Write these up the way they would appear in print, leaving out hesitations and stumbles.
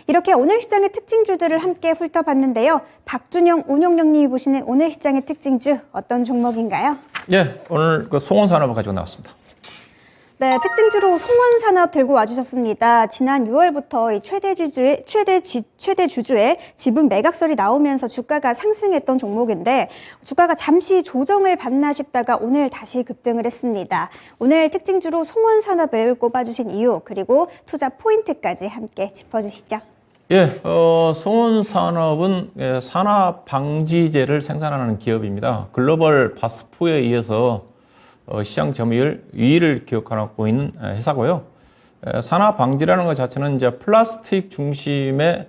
이렇게 오늘 시장의 특징주들을 함께 훑어봤는데요. 박준영 운용령님이 보시는 오늘 시장의 특징주 어떤 종목인가요? 예, 오늘 그 송원산업을 가지고 나왔습니다. 네, 특징주로 송원산업 들고 와주셨습니다. 지난 6월부터 이 최대 주주의 지분 매각설이 나오면서 주가가 상승했던 종목인데 주가가 잠시 조정을 받나 싶다가 오늘 다시 급등을 했습니다. 오늘 특징주로 송원산업을 꼽아주신 이유 그리고 투자 포인트까지 함께 짚어주시죠. 예, 송원산업은 산화 방지제를 생산하는 기업입니다. 글로벌 바스포에 의해서 시장 점유율 2위를 기록하고 있는 회사고요. 산화 방지라는 것 자체는 이제 플라스틱 중심의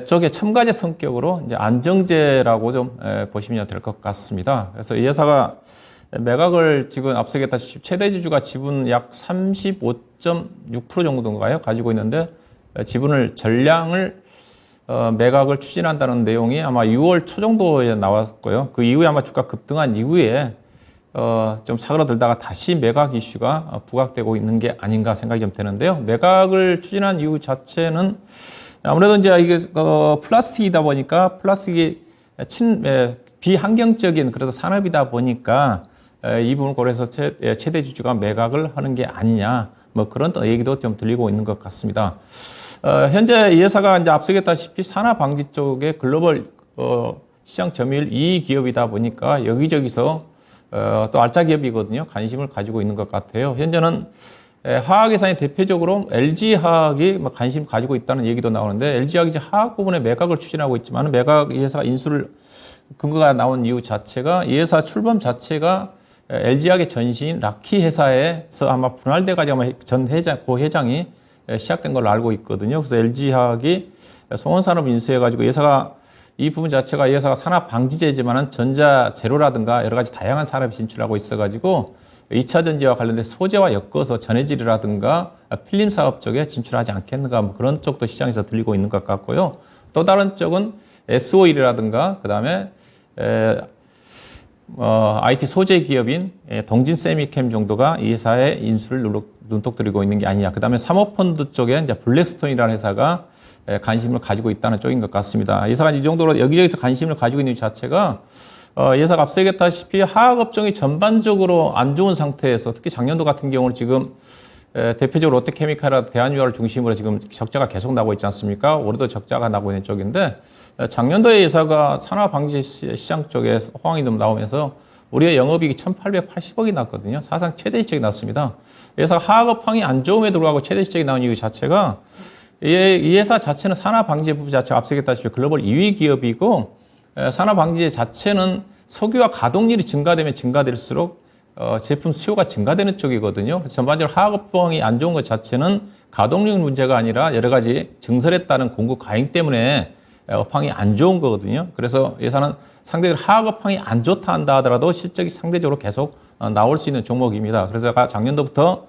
쪽에 첨가제 성격으로 이제 안정제라고 좀 보시면 될 것 같습니다. 그래서 이 회사가 매각을 지금 앞서 얘기했다시피 최대 주주가 지분 약 35.6% 정도인가요? 가지고 있는데 지분을 전량을 매각을 추진한다는 내용이 아마 6월 초 정도에 나왔고요. 그 이후에 아마 주가 급등한 이후에 좀 사그라들다가 다시 매각 이슈가 부각되고 있는 게 아닌가 생각이 좀 되는데요. 매각을 추진한 이유 자체는 아무래도 이제 이게 플라스틱이다 보니까 플라스틱이 비환경적인 그래도 산업이다 보니까 이 부분을 고려해서 최대 주주가 매각을 하는 게 아니냐 뭐 그런 얘기도 좀 들리고 있는 것 같습니다. 현재 이 회사가 이제 앞서 얘기했다시피 산화 방지 쪽에 글로벌 시장 점유율 2위 기업이다 보니까 여기저기서 또 알짜 기업이거든요. 관심을 가지고 있는 것 같아요. 현재는 화학회사의 대표적으로 LG화학이 관심 가지고 있다는 얘기도 나오는데 LG화학이 이제 화학 부분에 매각을 추진하고 있지만 매각 이 회사가 인수를 근거가 나온 이유 자체가 이 회사 출범 자체가 LG화학의 전신 라키 회사에서 아마 분할돼 가지고 고 회장이 시작된 걸로 알고 있거든요. 그래서 LG화학이 송원산업 인수해 가지고 회사가 이 부분 자체가 이 회사가 산업 방지제지만은 전자 재료라든가 여러 가지 다양한 산업에 진출하고 있어가지고 2차 전지와 관련된 소재와 엮어서 전해질이라든가 필름 사업 쪽에 진출하지 않겠는가 뭐 그런 쪽도 시장에서 들리고 있는 것 같고요. 또 다른 쪽은 SO일이라든가 그 다음에 IT 소재 기업인 동진 세미캠 정도가 이 회사의 인수를 눈독 들이고 있는 게 아니냐. 그 다음에 사모펀드 쪽에 이제 블랙스톤이라는 회사가 관심을 가지고 있다는 쪽인 것 같습니다. 이 회사가 이 정도로 여기저기서 관심을 가지고 있는 자체가 이 회사가 앞서 얘기했다시피 화학업종이 전반적으로 안 좋은 상태에서 특히 작년도 같은 경우는 지금 대표적으로 롯데케미칼이나 대한유화를 중심으로 지금 적자가 계속 나고 있지 않습니까? 올해도 적자가 나고 있는 쪽인데 작년도에 회사가 산화방지 시장 쪽에 호황이 좀 나오면서 우리의 영업이익이 1,880억이 났거든요. 사상 최대 시적이 났습니다. 회사 화학업황이 안 좋음에도 불구하고 최대 시적이 나온 이유 자체가 이 회사 자체는 산화방지 부분 자체가 앞서 얘기했다시피 글로벌 2위 기업이고 산화방지 자체는 석유화 가동률이 증가되면 증가될수록 제품 수요가 증가되는 쪽이거든요. 전반적으로 화학업황이 안 좋은 것 자체는 가동률 문제가 아니라 여러 가지 증설에 따른 공급 과잉 때문에 업황이 안 좋은 거거든요. 그래서 회사는 상대적으로 화학업황이 안 좋다 한다 하더라도 실적이 상대적으로 계속 나올 수 있는 종목입니다. 그래서 작년도부터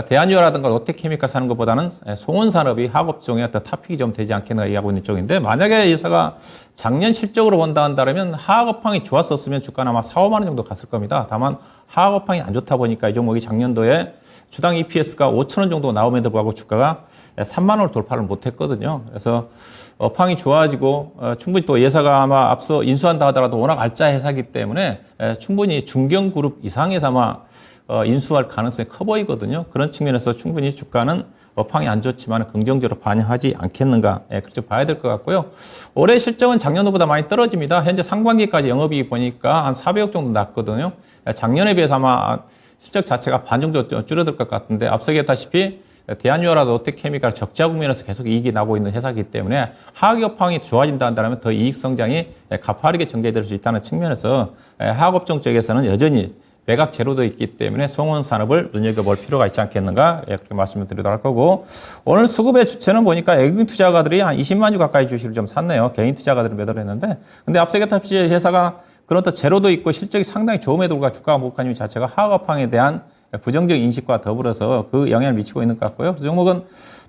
대한유화라든가 롯데케미칼 사는 것보다는 송원산업이 화학업종의 어떤 탑픽이 좀 되지 않겠나 얘기하고 있는 쪽인데 만약에 이 회사가 작년 실적으로 본다 한다면 화학업황이 좋았었으면 주가는 아마 4, 5만 원 정도 갔을 겁니다. 다만 화학업황이 안 좋다 보니까 이 종목이 작년도에 주당 EPS가 5천 원 정도 나옴에도 불구하고 주가가 3만 원을 돌파를 못했거든요. 그래서 업황이 좋아지고 충분히 또 회사가 아마 앞서 인수한다 하더라도 워낙 알짜 회사이기 때문에 충분히 중견그룹 이상에서 아마 인수할 가능성이 커 보이거든요. 그런 측면에서 충분히 주가는 업황이 안 좋지만 긍정적으로 반영하지 않겠는가. 그렇게 봐야 될 것 같고요. 올해 실적은 작년도보다 많이 떨어집니다. 현재 상반기까지 영업이익 보니까 한 400억 정도 났거든요. 작년에 비해서 아마 실적 자체가 반 정도 줄어들 것 같은데 앞서 얘기했다시피 대한유화라도 롯데케미칼 적자 국면에서 계속 이익이 나고 있는 회사이기 때문에 화학업황이 좋아진다 한다면 더 이익 성장이 가파르게 전개될 수 있다는 측면에서 화학업종 쪽에서는 여전히 매각 제로도 있기 때문에 송원산업을 눈여겨볼 필요가 있지 않겠는가 그렇게 말씀을 드리도록 할 거고 오늘 수급의 주체는 보니까 외국인 투자가들이 한 20만 주 가까이 주식을 좀 샀네요. 개인 투자가들은 매도를 했는데 근데 앞서 얘기했다시피 회사가 그런 또 제로도 있고 실적이 상당히 좋음에도 불구하고 주가가 못 간 이유 자체가 화학업황에 대한 부정적 인식과 더불어서 그 영향을 미치고 있는 것 같고요. 그 종목은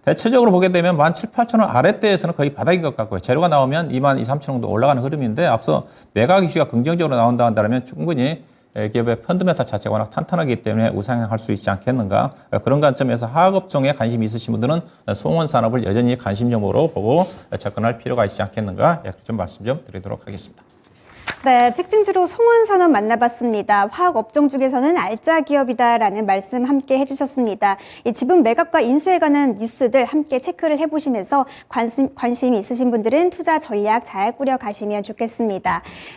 대체적으로 보게 되면 17,800원 아래대에서는 거의 바닥인 것 같고요. 재료가 나오면 22,000, 23,000원 정도 올라가는 흐름인데 앞서 매각 이슈가 긍정적으로 나온다 한다면 충분히 기업의 펀드멘탈 자체가 워낙 탄탄하기 때문에 우상향할 수 있지 않겠는가. 그런 관점에서 화학업종에 관심이 있으신 분들은 송원산업을 여전히 관심 종목으로 보고 접근할 필요가 있지 않겠는가. 좀 말씀 좀 드리도록 하겠습니다. 네, 특징주로 송원산업 만나봤습니다. 화학 업종 중에서는 알짜 기업이다라는 말씀 함께 해주셨습니다. 이 지분 매각과 인수에 관한 뉴스들 함께 체크를 해보시면서 관심이 있으신 분들은 투자 전략 잘 꾸려가시면 좋겠습니다.